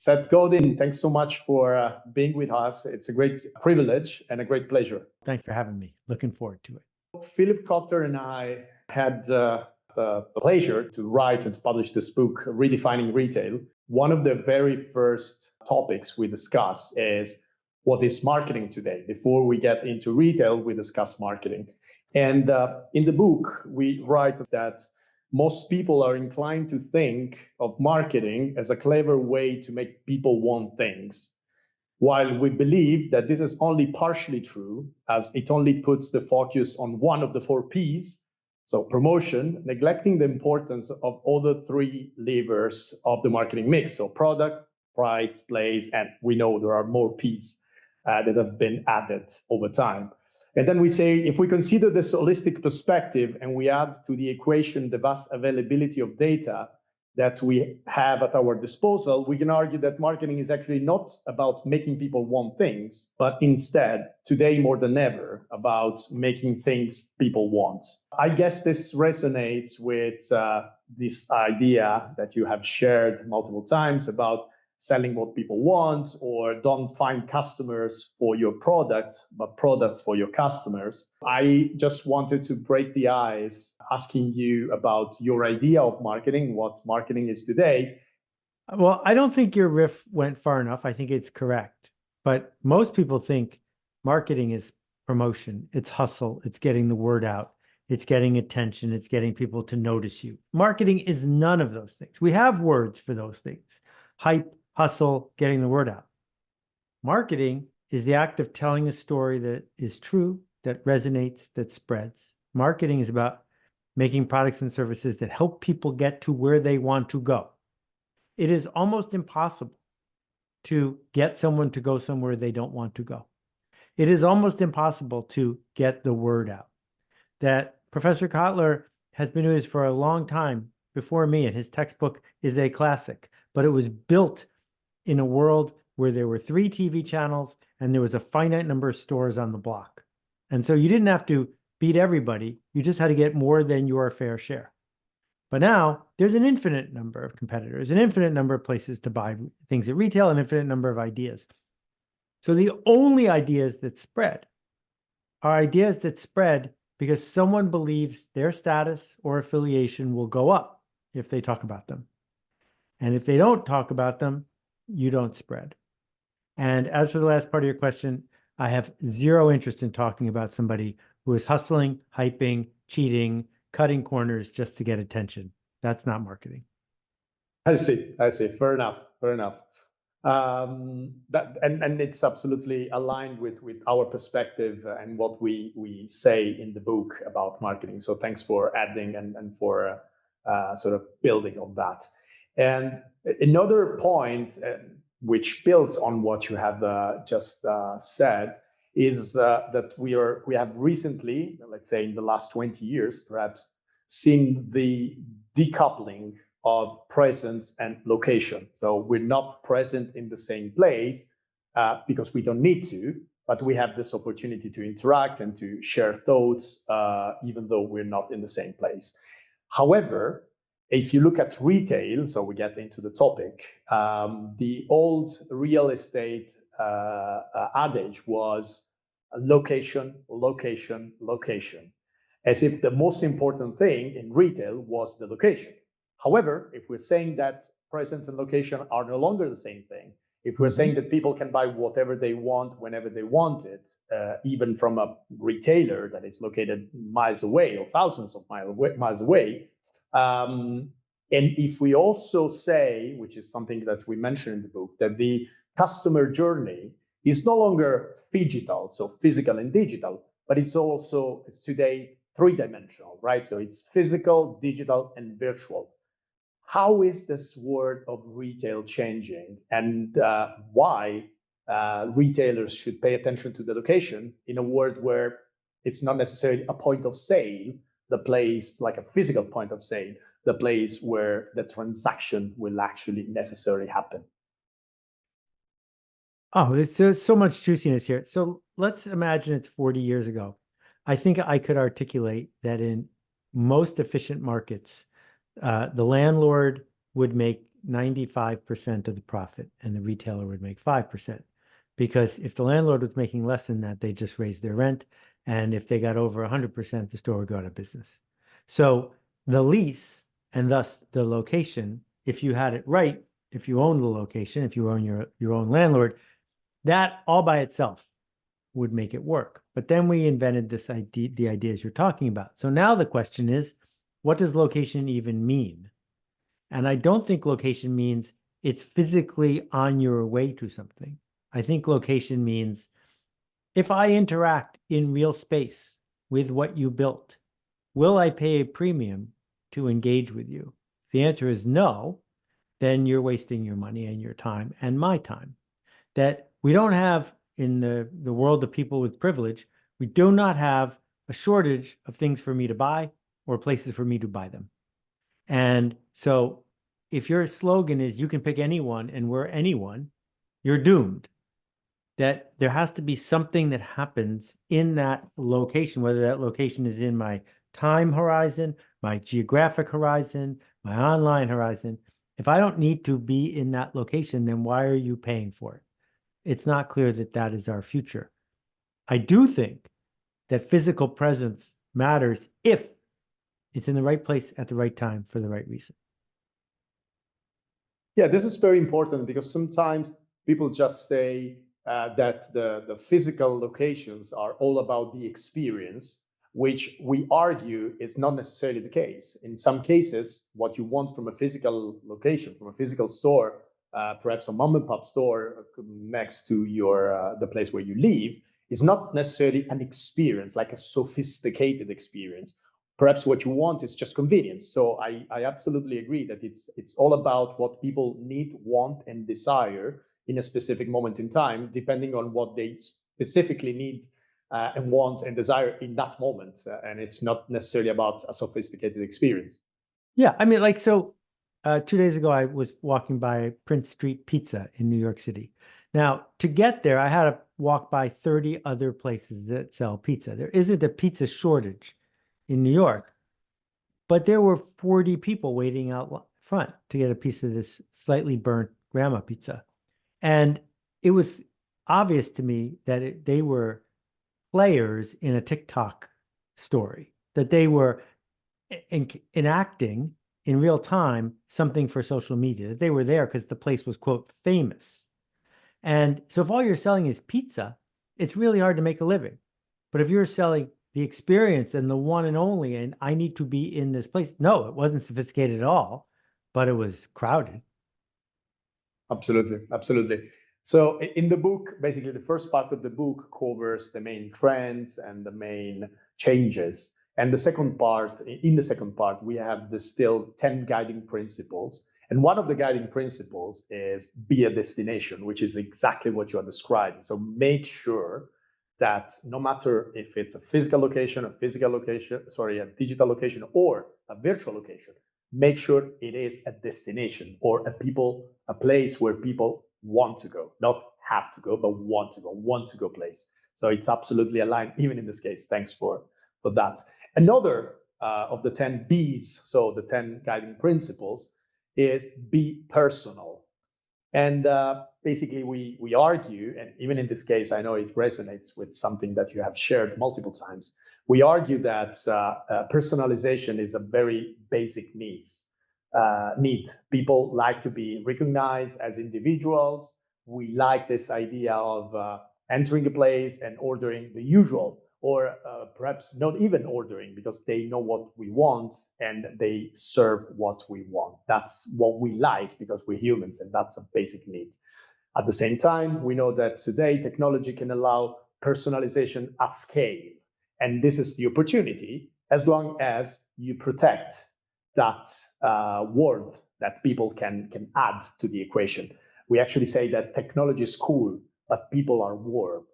Seth Godin, thanks so much for being with us. It's a great privilege and a great pleasure. Thanks for having me. Looking forward to it. Philip Kotler and I had the pleasure to write and to publish this book, Redefining Retail. One of the very first topics we discuss is what is marketing today. Before we get into retail, we discuss marketing. And in the book, we write that most people are inclined to think of marketing as a clever way to make people want things, while we believe that this is only partially true, as it only puts the focus on one of the 4 Ps, so promotion, neglecting the importance of all the 3 levers of the marketing mix, so product, price, place, and we know there are more Ps that have been added over time. And then we say, if we consider this holistic perspective and we add to the equation the vast availability of data that we have at our disposal, we can argue that marketing is actually not about making people want things, but instead, today more than ever, about making things people want. I guess this resonates with this idea that you have shared multiple times about selling what people want, or don't find customers for your product, but products for your customers. I just wanted to break the ice, asking you about your idea of marketing, what marketing is today. Well, I don't think your riff went far enough. I think it's correct. But most people think marketing is promotion. It's hustle. It's getting the word out. It's getting attention. It's getting people to notice you. Marketing is none of those things. We have words for those things: hype, hustle, getting the word out. Marketing is the act of telling a story that is true, that resonates, that spreads. Marketing is about making products and services that help people get to where they want to go. It is almost impossible to get someone to go somewhere they don't want to go. It is almost impossible to get the word out. That Professor Kotler has been doing this for a long time before me, and his textbook is a classic, but it was built in a world where there were 3 TV channels and there was a finite number of stores on the block. And so you didn't have to beat everybody. You just had to get more than your fair share. But now there's an infinite number of competitors, an infinite number of places to buy things at retail, an infinite number of ideas. So the only ideas that spread are ideas that spread because someone believes their status or affiliation will go up if they talk about them. And if they don't talk about them, you don't spread. And as for the last part of your question, I have zero interest in talking about somebody who is hustling, hyping, cheating, cutting corners just to get attention. That's not marketing. I see. Fair enough. And it's absolutely aligned with our perspective and what we say in the book about marketing. So thanks for adding and for sort of building on that. And another point which builds on what you have just said is that we have recently, let's say in the last 20 years, perhaps, seen the decoupling of presence and location. So we're not present in the same place because we don't need to, but we have this opportunity to interact and to share thoughts, even though we're not in the same place. However, if you look at retail, so we get into the topic, the old real estate adage was location, location, location, as if the most important thing in retail was the location. However, if we're saying that presence and location are no longer the same thing, if we're saying that people can buy whatever they want, whenever they want it, even from a retailer that is located miles away or thousands of miles away, and if we also say, which is something that we mentioned in the book, that the customer journey is no longer phygital, so physical and digital, but it's today 3-dimensional, right? So it's physical, digital, and virtual. How is this world of retail changing, and why retailers should pay attention to the location in a world where it's not necessarily a point of sale, the place like a physical point of sale, the place where the transaction will actually necessarily happen? Oh, there's so much juiciness here. So let's imagine it's 40 years ago. I think I could articulate that in most efficient markets, the landlord would make 95% of the profit and the retailer would make 5%. Because if the landlord was making less than that, they just raised their rent. And if they got over 100%, the store would go out of business. So the lease and thus the location, if you had it right, if you own the location, if you own your own landlord, that all by itself would make it work. But then we invented this idea, the ideas you're talking about. So now the question is, what does location even mean? And I don't think location means it's physically on your way to something. I think location means if I interact in real space with what you built, will I pay a premium to engage with you? If the answer is no, then you're wasting your money and your time and my time. That we don't have in the world of people with privilege, we do not have a shortage of things for me to buy or places for me to buy them. And so if your slogan is you can pick anyone and we're anyone, you're doomed. That there has to be something that happens in that location, whether that location is in my time horizon, my geographic horizon, my online horizon. If I don't need to be in that location, then why are you paying for it? It's not clear that that is our future. I do think that physical presence matters if it's in the right place at the right time for the right reason. Yeah, this is very important because sometimes people just say that the physical locations are all about the experience, which we argue is not necessarily the case. In some cases, what you want from a physical location, from a physical store, perhaps a mom and pop store next to your the place where you live, is not necessarily an experience, like a sophisticated experience. Perhaps what you want is just convenience. So I absolutely agree that it's all about what people need, want, and desire in a specific moment in time, depending on what they specifically need and want and desire in that moment. And it's not necessarily about a sophisticated experience. Yeah, I mean, like, so 2 days ago, I was walking by Prince Street Pizza in New York City. Now, to get there, I had to walk by 30 other places that sell pizza. There isn't a pizza shortage in New York, but there were 40 people waiting out front to get a piece of this slightly burnt grandma pizza. And it was obvious to me that they were players in a TikTok story, that they were enacting in real time something for social media, that they were there because the place was, quote, famous. And so if all you're selling is pizza, it's really hard to make a living. But if you're selling the experience and the one and only, and I need to be in this place, no, it wasn't sophisticated at all, but it was crowded. Absolutely, absolutely. So in the book, basically the first part of the book covers the main trends and the main changes. And the second part, in the second part, we have distilled 10 guiding principles. And one of the guiding principles is be a destination, which is exactly what you are describing. So make sure that no matter if it's a physical location, a digital location, or a virtual location, make sure it is a destination or a place where people want to go, not have to go, but want to go place. So it's absolutely aligned, even in this case. Thanks for that. Another of the 10 B's, so the 10 guiding principles, is be personal. And basically, we argue, and even in this case, I know it resonates with something that you have shared multiple times. We argue that personalization is a very basic need. People like to be recognized as individuals. We like this idea of entering a place and ordering the usual, or perhaps not even ordering because they know what we want and they serve what we want. That's what we like because we're humans, and that's a basic need. At the same time, we know that today technology can allow personalization at scale. And this is the opportunity as long as you protect that word that people can add to the equation. We actually say that technology is cool, but people are warm.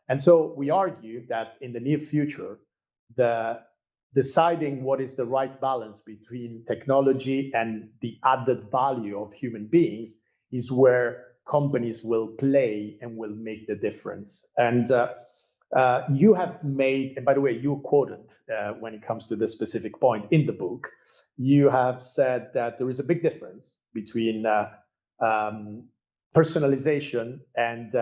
And so we argue that in the near future, deciding what is the right balance between technology and the added value of human beings is where companies will play and will make the difference. And You have made, and by the way, you quoted when it comes to this specific point in the book, you have said that there is a big difference between personalization and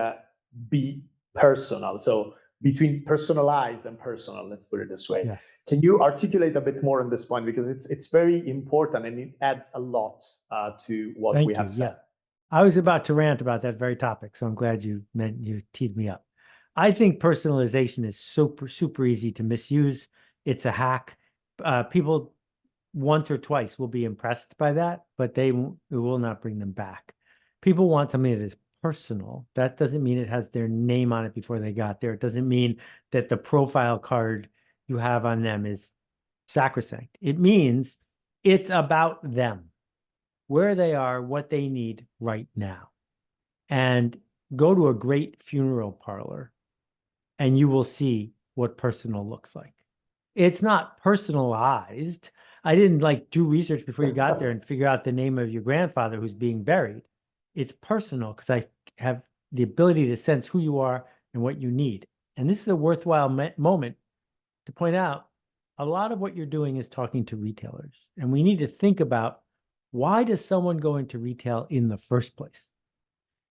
be personal. So between personalized and personal, let's put it this way. Yes. Can you articulate a bit more on this point? Because it's very important and it adds a lot to what we have said. Yeah. I was about to rant about that very topic, so I'm glad you teed me up. I think personalization is super easy to misuse. It's a hack. People once or twice will be impressed by that, but it will not bring them back. People want something that is personal. That doesn't mean it has their name on it before they got there. It doesn't mean that the profile card you have on them is sacrosanct. It means it's about them, where they are, what they need right now. And go to a great funeral parlor and you will see what personal looks like. It's not personalized. I didn't do research before you got there and figure out the name of your grandfather who's being buried. It's personal because I have the ability to sense who you are and what you need. And this is a worthwhile moment to point out a lot of what you're doing is talking to retailers. And we need to think about, why does someone go into retail in the first place?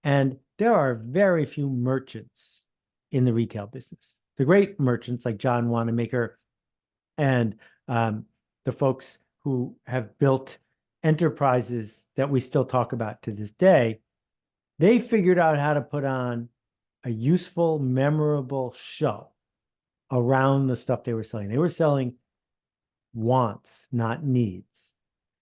And there are very few merchants in the retail business. The great merchants like John Wanamaker and the folks who have built enterprises that we still talk about to this day, they figured out how to put on a useful, memorable show around the stuff they were selling. They were selling wants, not needs.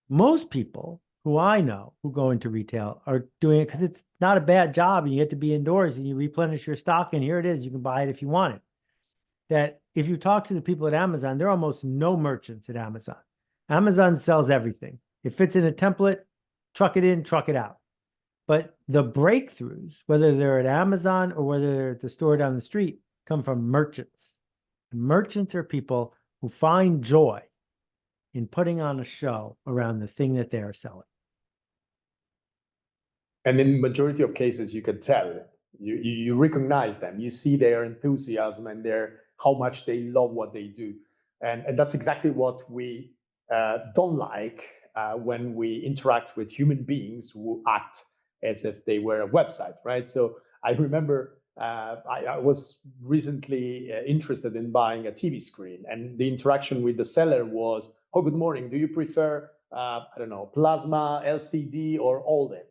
Most people who I know who go into retail are doing it because it's not a bad job. You get to be indoors and you replenish your stock, and here it is. You can buy it if you want it. That if you talk to the people at Amazon, there are almost no merchants at Amazon. Amazon sells everything. It fits in a template, truck it in, truck it out. But the breakthroughs, whether they're at Amazon or whether they're at the store down the street, come from merchants. And merchants are people who find joy in putting on a show around the thing that they are selling. And in majority of cases, you can tell, you recognize them, you see their enthusiasm and how much they love what they do. And that's exactly what we don't like when we interact with human beings who act as if they were a website, right? So I remember I was recently interested in buying a TV screen, and the interaction with the seller was, "Oh, good morning. Do you prefer, I don't know, plasma, LCD, or OLED?"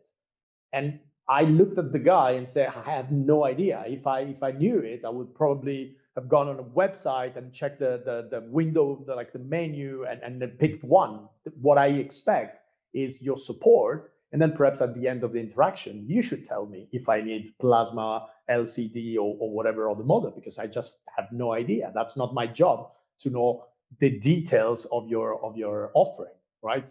And I looked at the guy and said, "I have no idea. If I knew it, I would probably have gone on a website and checked the window, the menu, and then picked one. What I expect is your support. And then perhaps at the end of the interaction, you should tell me if I need plasma, LCD, or whatever other model, because I just have no idea. That's not my job to know the details of your offering, right?"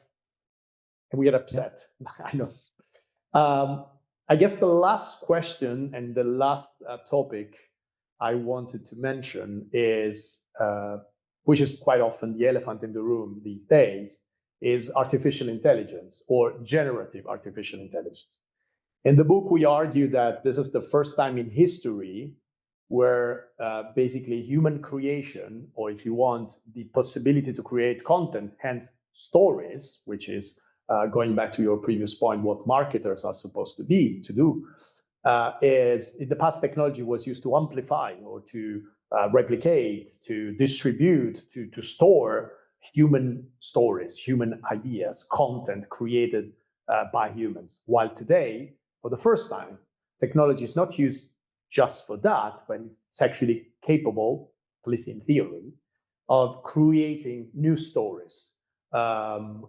And we get upset. Yeah. I know. I guess the last question and the last topic I wanted to mention is, which is quite often the elephant in the room these days, is artificial intelligence or generative artificial intelligence. In the book, we argue that this is the first time in history where basically human creation, or if you want, the possibility to create content, hence stories, which is going back to your previous point, what marketers are supposed to do, is in the past technology was used to amplify or to replicate, to distribute, to store human stories, human ideas, content created by humans. While today, for the first time, technology is not used just for that, but it's actually capable, at least in theory, of creating new stories.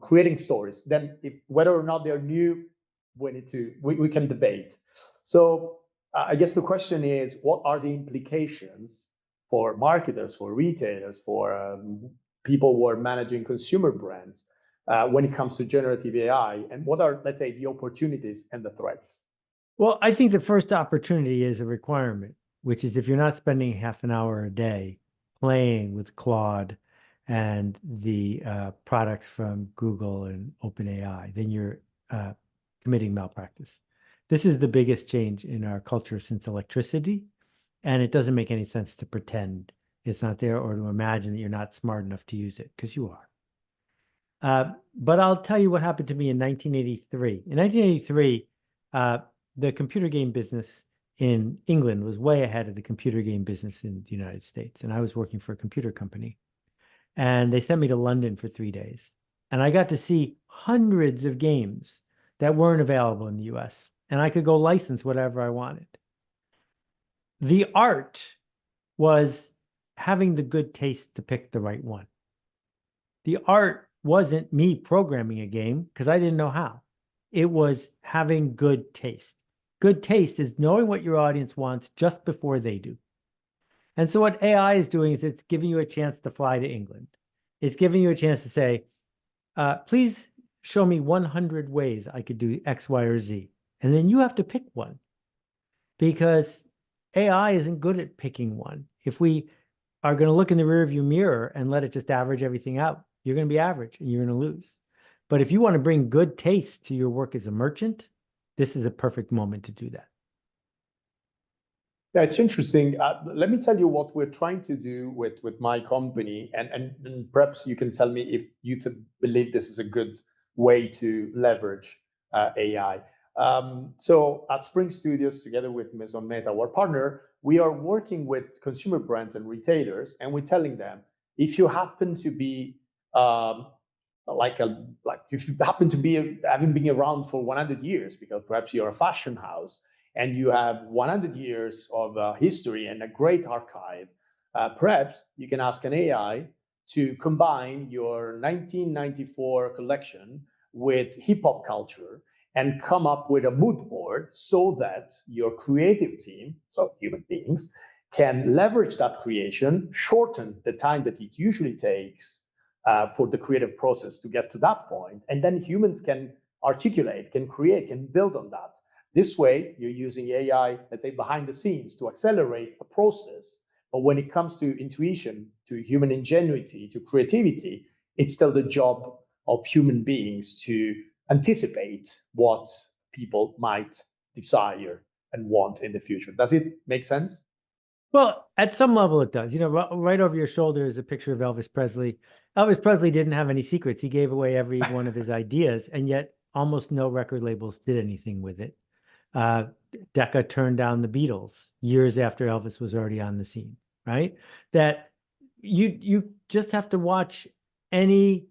Creating stories. Then, whether or not they're new, we can debate. So I guess the question is, what are the implications for marketers, for retailers, for people who are managing consumer brands when it comes to generative AI, and what are, let's say, the opportunities and the threats? Well, I think the first opportunity is a requirement, which is if you're not spending half an hour a day playing with Claude and the products from Google and OpenAI, then you're committing malpractice. This is the biggest change in our culture since electricity. And it doesn't make any sense to pretend it's not there or to imagine that you're not smart enough to use it, because you are. But I'll tell you what happened to me in 1983. In 1983, the computer game business in England was way ahead of the computer game business in the United States. And I was working for a computer company. And they sent me to London for 3 days. And I got to see hundreds of games that weren't available in the US. And I could go license whatever I wanted. The art was having the good taste to pick the right one. The art wasn't me programming a game because I didn't know how. It was having good taste. Good taste is knowing what your audience wants just before they do. And so what AI is doing is it's giving you a chance to fly to England. It's giving you a chance to say, please show me 100 ways I could do X, Y, or Z. And then you have to pick one, because AI isn't good at picking one. If we are going to look in the rearview mirror and let it just average everything out, you're going to be average and you're going to lose. But if you want to bring good taste to your work as a merchant, this is a perfect moment to do that. Yeah, it's interesting. Let me tell you what we're trying to do with my company, and perhaps you can tell me if you believe this is a good way to leverage AI. So at Spring Studios, together with Maison Meta, our partner, we are working with consumer brands and retailers, and we're telling them, if you happen to be if you happen to be having been around for 100 years, because perhaps you're a fashion house and you have 100 years of history and a great archive, perhaps you can ask an AI to combine your 1994 collection with hip hop culture and come up with a mood board so that your creative team, so human beings, can leverage that creation, shorten the time that it usually takes for the creative process to get to that point, and then humans can articulate, can create, can build on that. This way, you're using AI, let's say, behind the scenes to accelerate a process. But when it comes to intuition, to human ingenuity, to creativity, it's still the job of human beings to anticipate what people might desire and want in the future. Does it make sense? Well, at some level it does. You know, right over your shoulder is a picture of Elvis Presley. Elvis Presley didn't have any secrets. He gave away every one of his ideas, and yet almost no record labels did anything with it. Decca turned down the Beatles years after Elvis was already on the scene, right? That you just have to watch any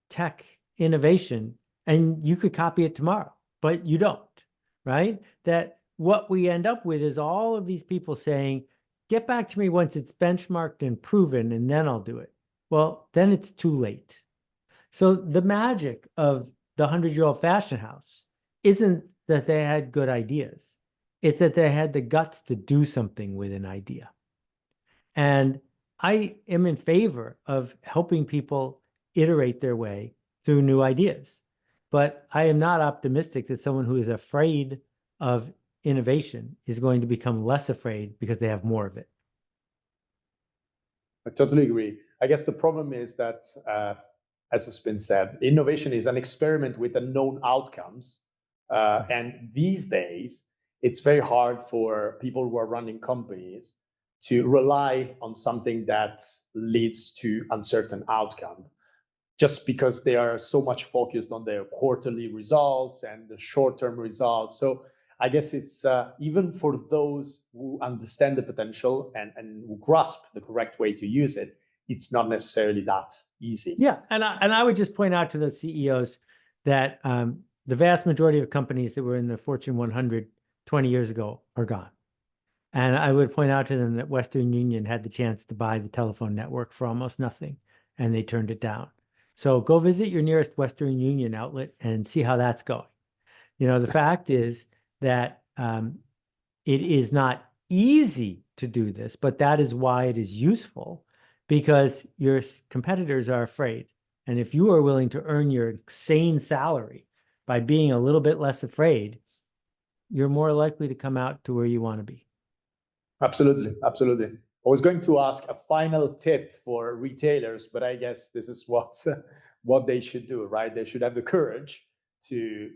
tech innovation and you could copy it tomorrow, but you don't, right? That what we end up with is all of these people saying, get back to me once it's benchmarked and proven, and then I'll do it. Well, then it's too late. So the magic of the 100-year-old fashion house isn't that they had good ideas. It's that they had the guts to do something with an idea. And I am in favor of helping people iterate their way through new ideas. But I am not optimistic that someone who is afraid of innovation is going to become less afraid because they have more of it. I totally agree. I guess the problem is that, as has been said, innovation is an experiment with unknown outcomes. And these days, it's very hard for people who are running companies to rely on something that leads to uncertain outcome, just because they are so much focused on their quarterly results and the short-term results. So I guess it's even for those who understand the potential and who grasp the correct way to use it, it's not necessarily that easy. Yeah, and I would just point out to those CEOs that the vast majority of companies that were in the Fortune 100 20 years ago are gone. And I would point out to them that Western Union had the chance to buy the telephone network for almost nothing, and they turned it down. So go visit your nearest Western Union outlet and see how that's going. You know, the fact is that it is not easy to do this, but that is why it is useful, because your competitors are afraid. And if you are willing to earn your sane salary by being a little bit less afraid, you're more likely to come out to where you want to be. Absolutely, absolutely. I was going to ask a final tip for retailers, but I guess this is what they should do, right? They should have the courage to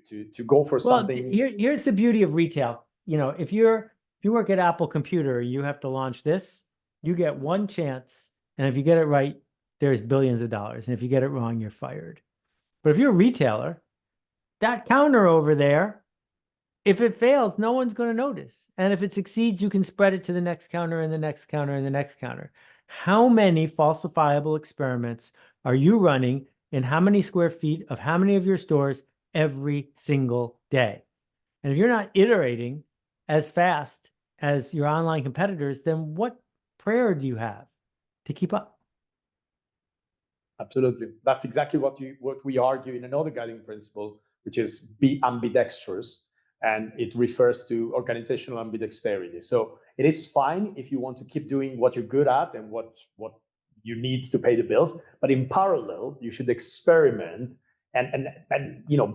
go for something. Here's the beauty of retail. You know, if you're If you work at Apple Computer, you have to launch this, you get one chance. And if you get it right, there's billions of dollars. And if you get it wrong, you're fired. But if you're a retailer, that counter over there, if it fails, no one's going to notice. And if it succeeds, you can spread it to the next counter and the next counter and the next counter. How many falsifiable experiments are you running in how many square feet of how many of your stores every single day? And if you're not iterating as fast as your online competitors, then what prayer do you have to keep up? Absolutely. That's exactly what we argue in another guiding principle, which is be ambidextrous. And it refers to organizational ambidexterity. So it is fine if you want to keep doing what you're good at and what you need to pay the bills, but in parallel, you should experiment and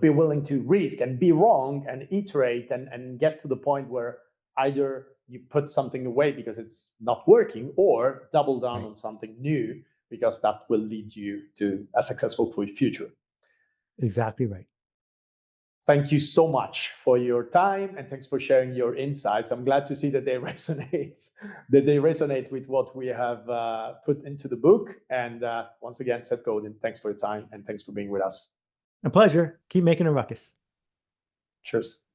be willing to risk and be wrong and iterate and get to the point where either you put something away because it's not working or double down on something new, because that will lead you to a successful future. Exactly right. Thank you so much for your time, and thanks for sharing your insights. I'm glad to see that they resonate with what we have put into the book. And once again, Seth Godin, thanks for your time and thanks for being with us. A pleasure. Keep making a ruckus. Cheers.